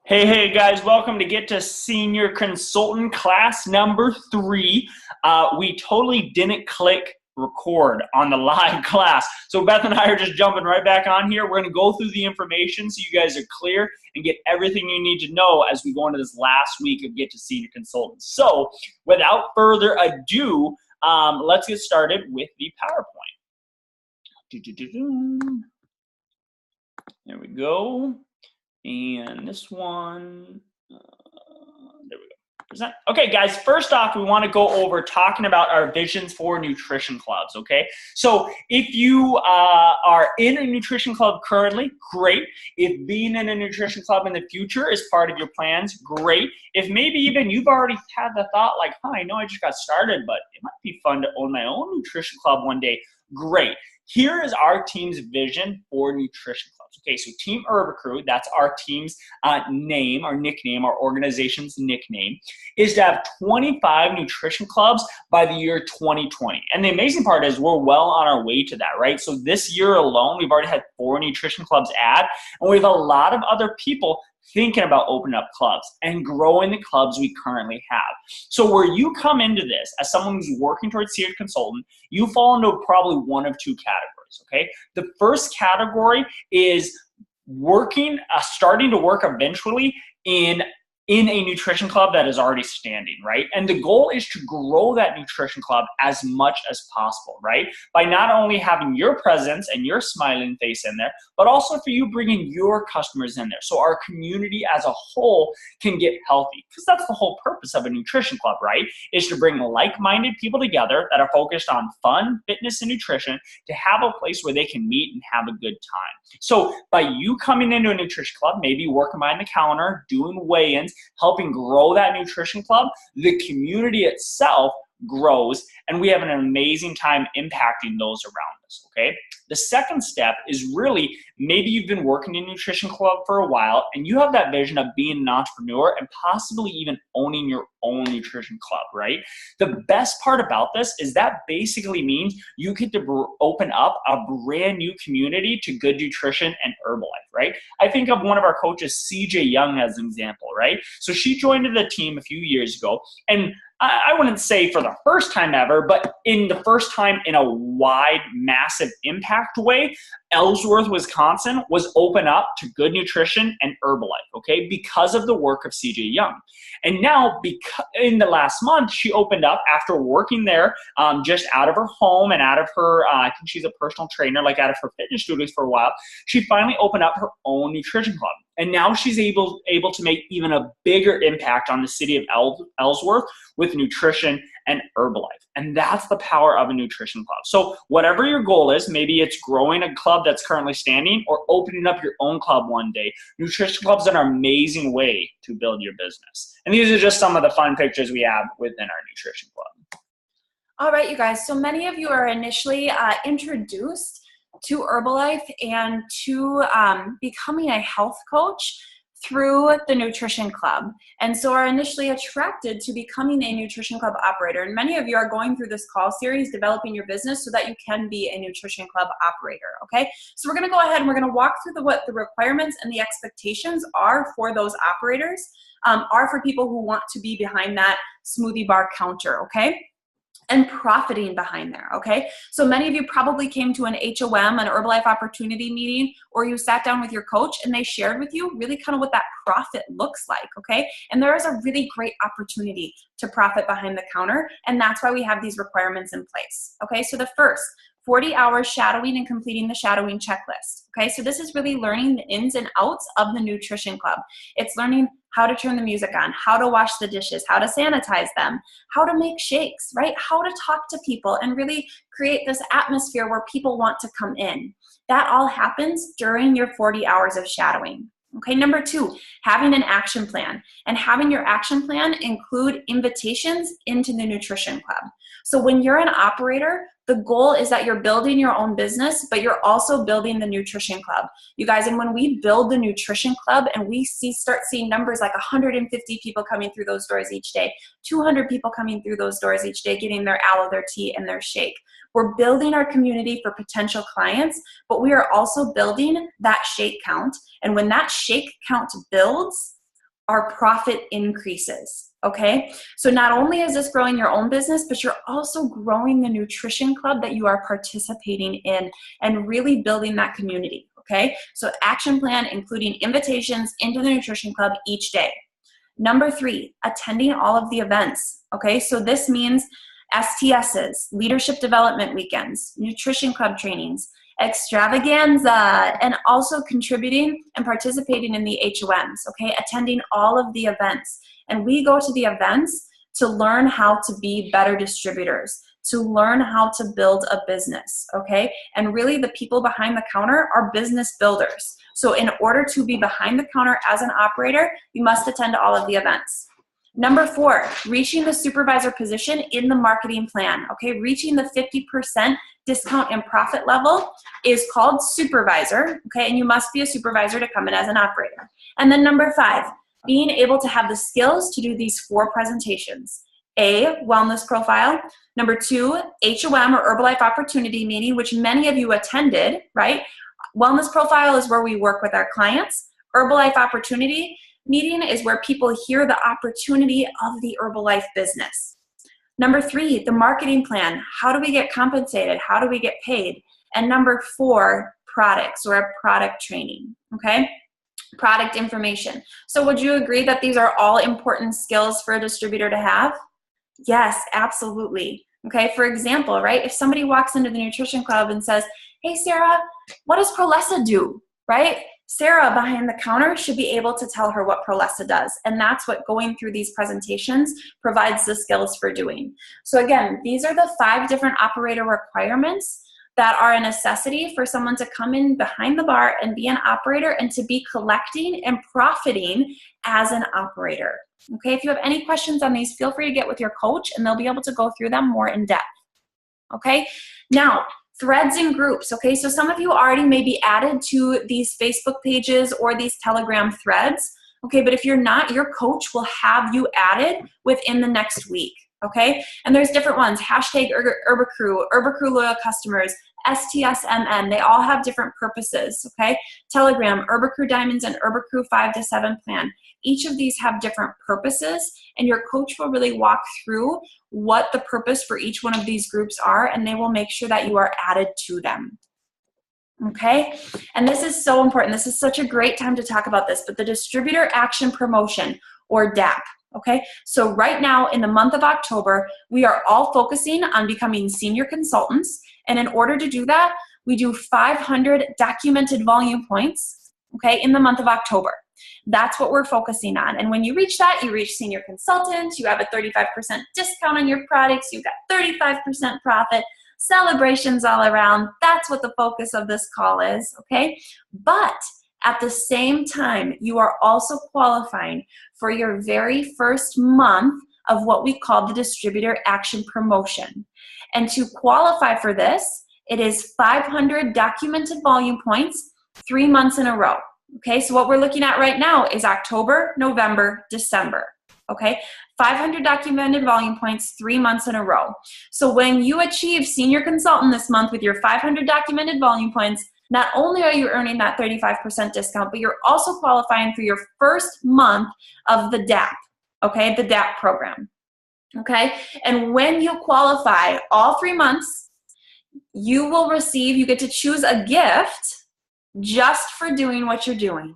Hey guys, welcome to Get to Senior Consultant class number 3. We totally didn't click record on the live class. So Beth and I are just jumping right back on here. We're going to go through the information so you guys are clear and get everything you need to know as we go into this last week of Get to Senior Consultant. So without further ado, let's get started with the PowerPoint. There we go. And this one, there we go. Present. Okay, guys, first off, we want to go over talking about our visions for nutrition clubs, okay? So if you are in a nutrition club currently, great. If being in a nutrition club in the future is part of your plans, great. If maybe even you've already had the thought like, I know I just got started, but it might be fun to own my own nutrition club one day, great. Here is our team's vision for nutrition clubs. Okay, so Team Herbacrew, that's our team's name, our nickname, our organization's nickname, is to have 25 nutrition clubs by the year 2020. And the amazing part is we're well on our way to that, right? So this year alone, we've already had 4 nutrition clubs add, and we have a lot of other people thinking about opening up clubs and growing the clubs we currently have. So where you come into this as someone who's working towards senior consultant, you fall into probably one of 2 categories, okay? The first category is working, starting to work eventually in a nutrition club that is already standing, right? And the goal is to grow that nutrition club as much as possible, right? By not only having your presence and your smiling face in there, but also for you bringing your customers in there. So our community as a whole can get healthy, because that's the whole purpose of a nutrition club, right? Is to bring like-minded people together that are focused on fun, fitness, and nutrition to have a place where they can meet and have a good time. So by you coming into a nutrition club, maybe working behind the counter, doing weigh-ins, helping grow that nutrition club, the community itself grows, and we have an amazing time impacting those around us, okay? The second step is really, maybe you've been working in a nutrition club for a while and you have that vision of being an entrepreneur and possibly even owning your own nutrition club, right? The best part about this is that basically means you get to open up a brand new community to good nutrition and Herbalife, right? I think of one of our coaches, CJ Young, as an example, right? So she joined the team a few years ago, and I wouldn't say for the first time ever, but in the first time in a wide, massive impact way, Ellsworth, Wisconsin was open up to good nutrition and Herbalife, okay, because of the work of CJ Young. And now, in the last month, she opened up after working there just out of her home and out of her, I think she's a personal trainer, like out of her fitness studios for a while. She finally opened up her own nutrition club. And now she's able to make even a bigger impact on the city of Ellsworth with nutrition and Herbalife. And that's the power of a nutrition club. So whatever your goal is, maybe it's growing a club that's currently standing or opening up your own club one day, nutrition clubs are an amazing way to build your business. And these are just some of the fun pictures we have within our nutrition club. All right, you guys. So many of you are initially introduced to Herbalife and to becoming a health coach through the nutrition club, and so are initially attracted to becoming a nutrition club operator. And many of you are going through this call series developing your business so that you can be a nutrition club operator. Okay, so we're going to go ahead and we're going to walk through what the requirements and the expectations are for those operators, are for people who want to be behind that smoothie bar counter. Okay, and profiting behind there, okay? So many of you probably came to an HOM, an Herbalife opportunity meeting, or you sat down with your coach and they shared with you really kind of what that profit looks like, okay? And there is a really great opportunity to profit behind the counter, and that's why we have these requirements in place, okay? So the first, 40 hours shadowing and completing the shadowing checklist, okay? So this is really learning the ins and outs of the nutrition club. It's learning how to turn the music on, how to wash the dishes, how to sanitize them, how to make shakes, right? How to talk to people and really create this atmosphere where people want to come in. That all happens during your 40 hours of shadowing. Okay, number 2, having an action plan, and having your action plan include invitations into the nutrition club. So when you're an operator, the goal is that you're building your own business, but you're also building the nutrition club. You guys, and when we build the nutrition club and we start seeing numbers like 150 people coming through those doors each day, 200 people coming through those doors each day, getting their aloe, their tea, and their shake. We're building our community for potential clients, but we are also building that shake count. And when that shake count builds, our profit increases, okay? So not only is this growing your own business, but you're also growing the nutrition club that you are participating in and really building that community, okay? So action plan, including invitations into the nutrition club each day. Number 3, attending all of the events, okay? So this means STSs, leadership development weekends, nutrition club trainings, extravaganza, and also contributing and participating in the HOMs, okay? Attending all of the events. And we go to the events to learn how to be better distributors, to learn how to build a business, okay? And really the people behind the counter are business builders. So in order to be behind the counter as an operator, you must attend all of the events. Number 4, reaching the supervisor position in the marketing plan, okay? Reaching the 50% discount and profit level is called supervisor, okay? And you must be a supervisor to come in as an operator. And then number 5, being able to have the skills to do these 4 presentations. A, wellness profile. Number 2, HOM or Herbalife opportunity meeting, which many of you attended, right? Wellness profile is where we work with our clients. Herbalife opportunity meeting is where people hear the opportunity of the Herbalife business. Number 3, the marketing plan. How do we get compensated? How do we get paid? And number 4, products or a product training, okay? Product information. So would you agree that these are all important skills for a distributor to have? Yes, absolutely. Okay, for example, right? If somebody walks into the nutrition club and says, hey, Sarah, what does Prolessa do, right? Sarah behind the counter should be able to tell her what Prolessa does. And that's what going through these presentations provides the skills for doing. So again, these are the 5 different operator requirements that are a necessity for someone to come in behind the bar and be an operator and to be collecting and profiting as an operator. Okay, if you have any questions on these, feel free to get with your coach and they'll be able to go through them more in depth. Okay, now threads and groups. Okay, so some of you already may be added to these Facebook pages or these Telegram threads. Okay, but if you're not, your coach will have you added within the next week. Okay, and there's different ones, hashtag Herbacrew, Herbacrew loyal customers, STSMN, they all have different purposes, okay? Telegram, Herbacrew Diamonds, and Herbacrew 5 to 7 plan. Each of these have different purposes, and your coach will really walk through what the purpose for each one of these groups are, and they will make sure that you are added to them. Okay, and this is so important. This is such a great time to talk about this, but the Distributor Action Promotion, or DAP. Okay, so right now in the month of October, we are all focusing on becoming senior consultants. And in order to do that, we do 500 documented volume points, okay, in the month of October. That's what we're focusing on. And when you reach that, you reach senior consultant, you have a 35% discount on your products, you've got 35% profit, celebrations all around. That's what the focus of this call is, okay? But at the same time, you are also qualifying for your very first month of what we call the Distributor Action Promotion. And to qualify for this, it is 500 documented volume points, 3 months in a row. Okay, so what we're looking at right now is October, November, December. Okay, 500 documented volume points, 3 months in a row. So when you achieve senior consultant this month with your 500 documented volume points, not only are you earning that 35% discount, but you're also qualifying for your first month of the DAP, okay, the DAP program, okay? And when you qualify all 3 months, you will receive, you get to choose a gift just for doing what you're doing,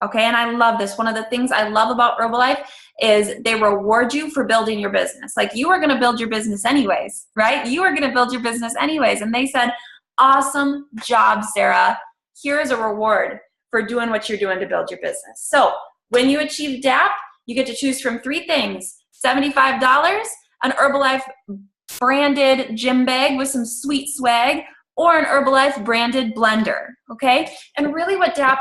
okay? And I love this. One of the things I love about Herbalife is they reward you for building your business. Like, you are gonna build your business anyways, right? You are gonna build your business anyways. And they said, awesome job, Sarah. Here is a reward for doing what you're doing to build your business. So when you achieve DAP, you get to choose from 3 things: $75, an Herbalife branded gym bag with some sweet swag, or an Herbalife branded blender, okay? And really what DAP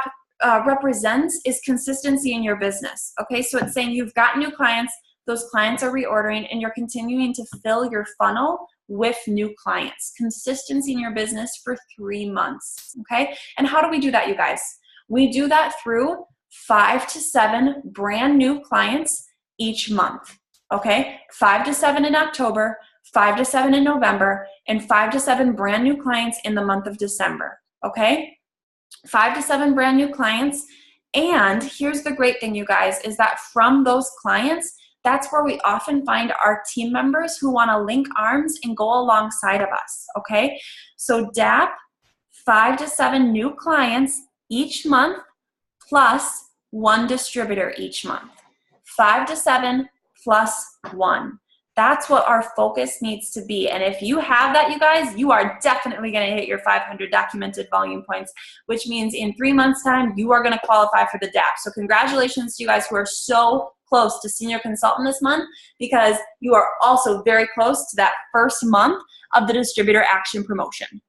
represents is consistency in your business, okay? So it's saying you've got new clients, those clients are reordering, and you're continuing to fill your funnel with new clients. Consistency in your business for 3 months, okay? And how do we do that, you guys? We do that through 5 to 7 brand new clients each month, okay? 5 to 7 in October, 5 to 7 in November, and 5 to 7 brand new clients in the month of December, okay? 5 to 7 brand new clients And here's the great thing, you guys, is that from those clients, that's where we often find our team members who want to link arms and go alongside of us, okay? So DAP, 5 to 7 new clients each month, plus 1 distributor each month. 5 to 7 plus 1. That's what our focus needs to be. And if you have that, you guys, you are definitely going to hit your 500 documented volume points, which means in 3 months' time, you are going to qualify for the DAP. So congratulations to you guys who are so close to senior consultant this month, because you are also very close to that first month of the distributor action promotion.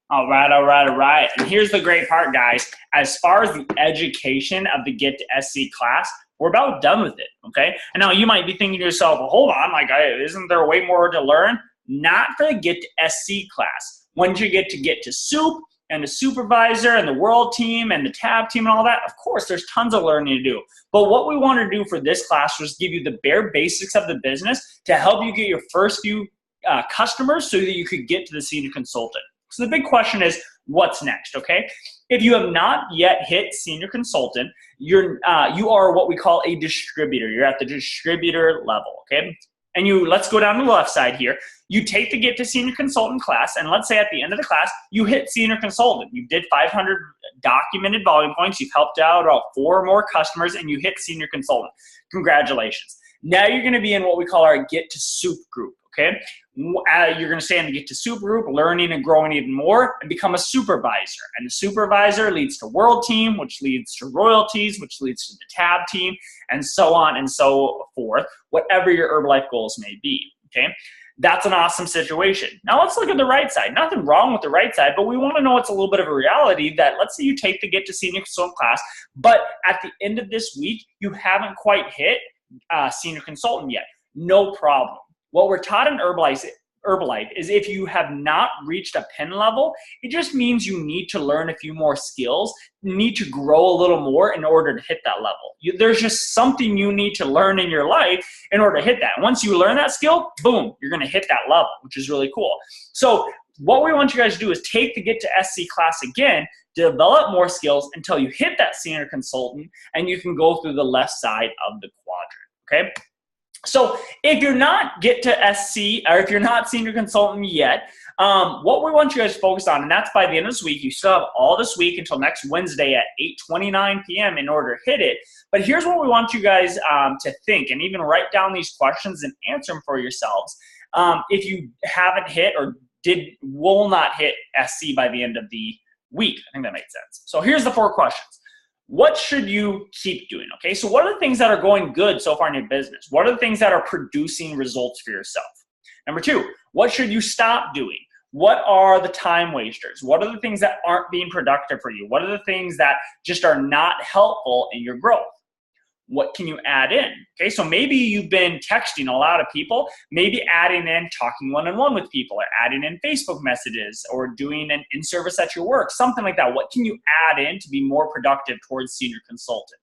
All right. And here's the great part, guys. As far as the education of the Get to SC class, we're about done with it, okay? And now you might be thinking to yourself, well, hold on, like, isn't there way more to learn? Not for the Get to SC class. Once you get to SOUP and the supervisor and the world team and the tab team and all that, of course, there's tons of learning to do. But what we want to do for this class was give you the bare basics of the business to help you get your first few customers so that you could get to the senior consultant. So the big question is, what's next, okay? If you have not yet hit senior consultant, you are what we call a distributor. You're at the distributor level, okay? And let's go down to the left side here. You take the Get to Senior Consultant class, and let's say at the end of the class, you hit senior consultant. You did 500 documented volume points. You've helped out about 4 more customers, and you hit senior consultant. Congratulations. Now you're going to be in what we call our Get to SOUP group, okay? You're going to stay in the Get to SOUP group, learning and growing even more, and become a supervisor. And the supervisor leads to world team, which leads to royalties, which leads to the tab team, and so on and so forth, whatever your Herbalife goals may be, okay? That's an awesome situation. Now let's look at the right side. Nothing wrong with the right side, but we want to know it's a little bit of a reality that let's say you take the Get to Senior Consultant class, but at the end of this week, you haven't quite hit senior consultant yet. No problem. What we're taught in Herbalife is if you have not reached a pen level, it just means you need to learn a few more skills, you need to grow a little more in order to hit that level. There's just something you need to learn in your life in order to hit that. Once you learn that skill, boom, you're going to hit that level, which is really cool. So what we want you guys to do is take the Get to SC class again, develop more skills until you hit that senior consultant, and you can go through the left side of the quadrant, okay? So if you're not Get to SC, or if you're not senior consultant yet, what we want you guys to focus on, and that's by the end of this week, you still have all this week until next Wednesday at 8:29 p.m. in order to hit it. But here's what we want you guys to think, and even write down these questions and answer them for yourselves. If you haven't hit or will not hit SC by the end of the week. I think that makes sense. So here's the 4 questions. What should you keep doing, okay? So what are the things that are going good so far in your business? What are the things that are producing results for yourself? Number 2, what should you stop doing? What are the time wasters? What are the things that aren't being productive for you? What are the things that just are not helpful in your growth? What can you add in? Okay, so maybe you've been texting a lot of people, maybe adding in talking one-on-one with people, or adding in Facebook messages, or doing an in-service at your work, something like that. What can you add in to be more productive towards senior consultant?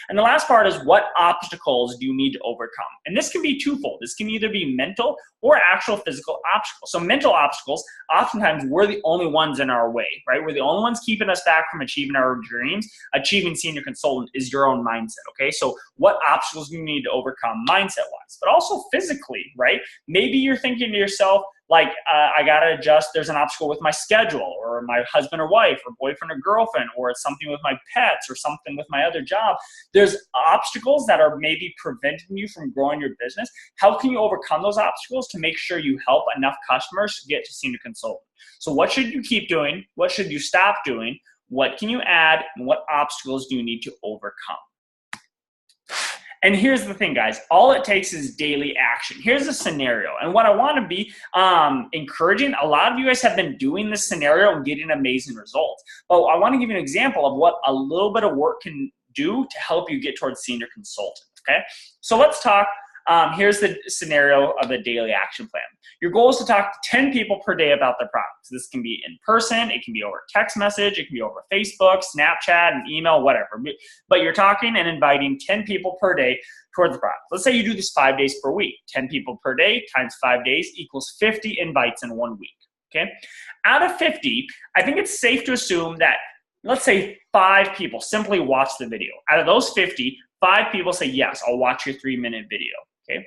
And the last part is, what obstacles do you need to overcome? And this can be twofold. This can either be mental or actual physical obstacles. So mental obstacles, oftentimes we're the only ones in our way, right? We're the only ones keeping us back from achieving our dreams. Achieving senior consultant is your own mindset, okay? So what obstacles do you need to overcome mindset-wise? But also physically, right? Maybe you're thinking to yourself, like, I gotta adjust, there's an obstacle with my schedule, or my husband or wife, or boyfriend or girlfriend, or it's something with my pets, or something with my other job. There's obstacles that are maybe preventing you from growing your business. How can you overcome those obstacles to make sure you help enough customers to get to senior consultant? So what should you keep doing? What should you stop doing? What can you add? And what obstacles do you need to overcome? And here's the thing, guys. All it takes is daily action. Here's a scenario. And what I want to be encouraging, a lot of you guys have been doing this scenario and getting amazing results. But I want to give you an example of what a little bit of work can do to help you get towards senior consultant, okay? So let's talk. Here's the scenario of a daily action plan. Your goal is to talk to 10 people per day about their products. This can be in person, it can be over text message, it can be over Facebook, Snapchat, and email, whatever. But you're talking and inviting 10 people per day towards the product. Let's say you do this 5 days per week. 10 people per day times 5 days equals 50 invites in 1 week, okay? Out of 50, I think it's safe to assume that let's say 5 people simply watch the video. Out of those 50, 5 people say, yes, I'll watch your 3-minute video, okay?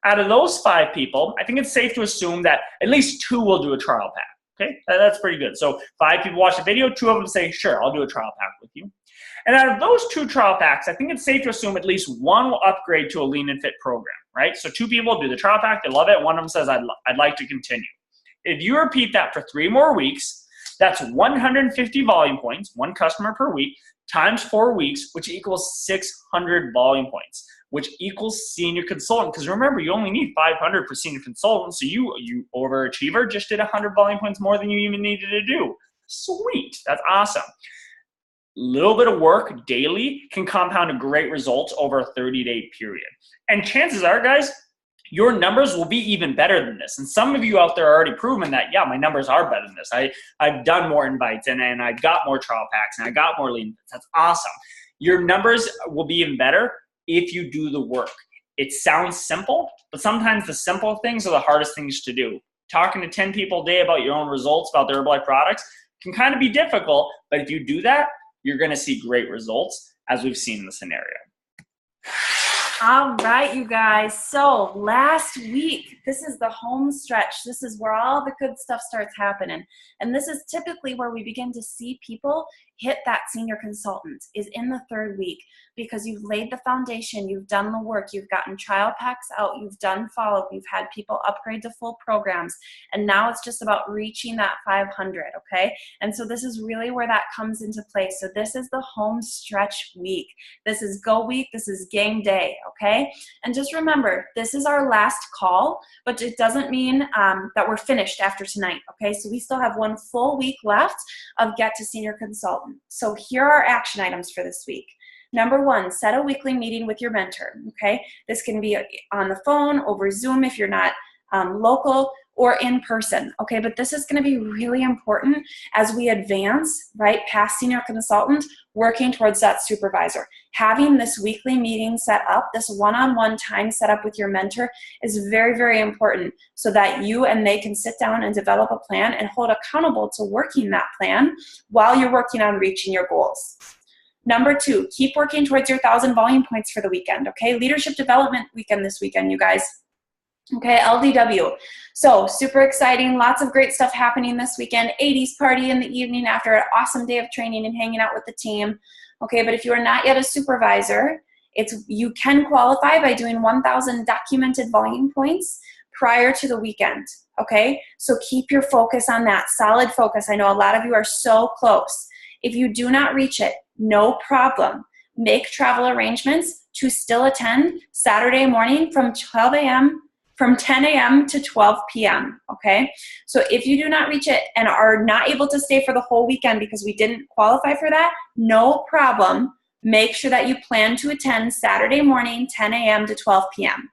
Out of those 5 people, I think it's safe to assume that at least 2 will do a trial pack, okay? That's pretty good. So 5 people watch the video, 2 of them say, sure, I'll do a trial pack with you. And out of those 2 trial packs, I think it's safe to assume at least 1 will upgrade to a Lean and Fit program, right? So 2 people do the trial pack, they love it, one of them says, I'd like to continue. If you repeat that for 3 more weeks, that's 150 volume points, 1 customer per week, times 4 weeks, which equals 600 volume points, which equals senior consultant. Because remember, you only need 500 for senior consultant, so you overachiever just did 100 volume points more than you even needed to do. Sweet, that's awesome. Little bit of work daily can compound to great results over a 30-day period. And chances are, guys, your numbers will be even better than this. And some of you out there are already proven that, yeah, my numbers are better than this. I've done more invites and I've got more trial packs and I got more lean. That's awesome. Your numbers will be even better if you do the work. It sounds simple, but sometimes the simple things are the hardest things to do. Talking to 10 people a day about your own results, about their Herbalife products, can kind of be difficult, but if you do that, you're gonna see great results, as we've seen in the scenario. All right, you guys. So last week, this is the home stretch. This is where all the good stuff starts happening. And this is typically where we begin to see people hit that senior consultant, is in the 3rd week, because you've laid the foundation, you've done the work, you've gotten trial packs out, you've done follow-up, you've had people upgrade to full programs, and now it's just about reaching that 500, okay? And so this is really where that comes into play. So this is the home stretch week. This is go week, this is game day, okay? And just remember, this is our last call, but it doesn't mean that we're finished after tonight, okay? So we still have 1 full week left of Get to Senior Consultant. So here are action items for this week. Number 1, set a weekly meeting with your mentor, okay? This can be on the phone, over Zoom if you're not local, or in person, okay? But this is gonna be really important as we advance, right, past senior consultant, working towards that supervisor. Having this weekly meeting set up, this one-on-one time set up with your mentor is very, very important so that you and they can sit down and develop a plan and hold accountable to working that plan while you're working on reaching your goals. Number 2, keep working towards your 1,000 volume points for the weekend, okay? Leadership development weekend this weekend, you guys. Okay, LDW. So super exciting, lots of great stuff happening this weekend. 80s party in the evening after an awesome day of training and hanging out with the team. Okay, but if you are not yet a supervisor, you can qualify by doing 1,000 documented volume points prior to the weekend. Okay, so keep your focus on that, solid focus. I know a lot of you are so close. If you do not reach it, no problem. Make travel arrangements to still attend Saturday morning from 10 a.m. to 12 p.m., okay? So if you do not reach it and are not able to stay for the whole weekend because we didn't qualify for that, no problem. Make sure that you plan to attend Saturday morning, 10 a.m. to 12 p.m.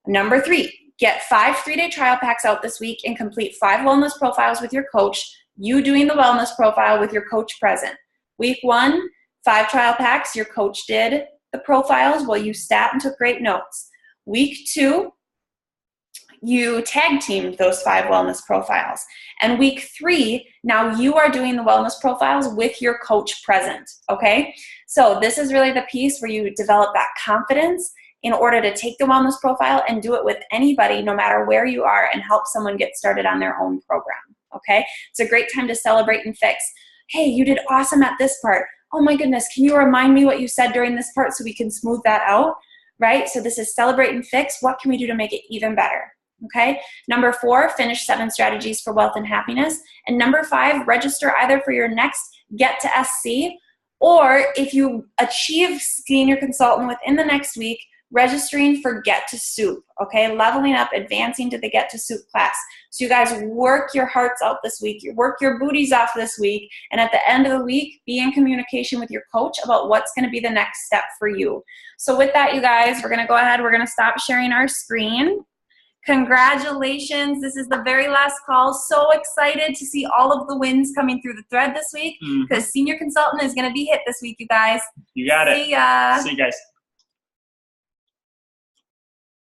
Number 3, get 5 3-day trial packs out this week and complete 5 wellness profiles with your coach, you doing the wellness profile with your coach present. Week 1, 5 trial packs, your coach did the profiles while you sat and took great notes. Week 2, you tag teamed those 5 wellness profiles. And week 3, now you are doing the wellness profiles with your coach present, okay? So this is really the piece where you develop that confidence in order to take the wellness profile and do it with anybody, no matter where you are, and help someone get started on their own program, okay? It's a great time to celebrate and fix. Hey, you did awesome at this part. Oh my goodness, can you remind me what you said during this part so we can smooth that out, right? So this is celebrate and fix. What can we do to make it even better? Okay. Number 4, finish 7 strategies for wealth and happiness. And number 5, register either for your next Get to SC, or if you achieve senior consultant within the next week, registering for Get to Soup. Okay. Leveling up, advancing to the Get to Soup class. So you guys work your hearts out this week. You work your booties off this week. And at the end of the week, be in communication with your coach about what's going to be the next step for you. So with that, you guys, we're going to go ahead. We're going to stop sharing our screen. Congratulations. This is the very last call. So excited to see all of the wins coming through the thread this week because senior consultant is going to be hit this week, you guys. You got it. See ya. See you guys.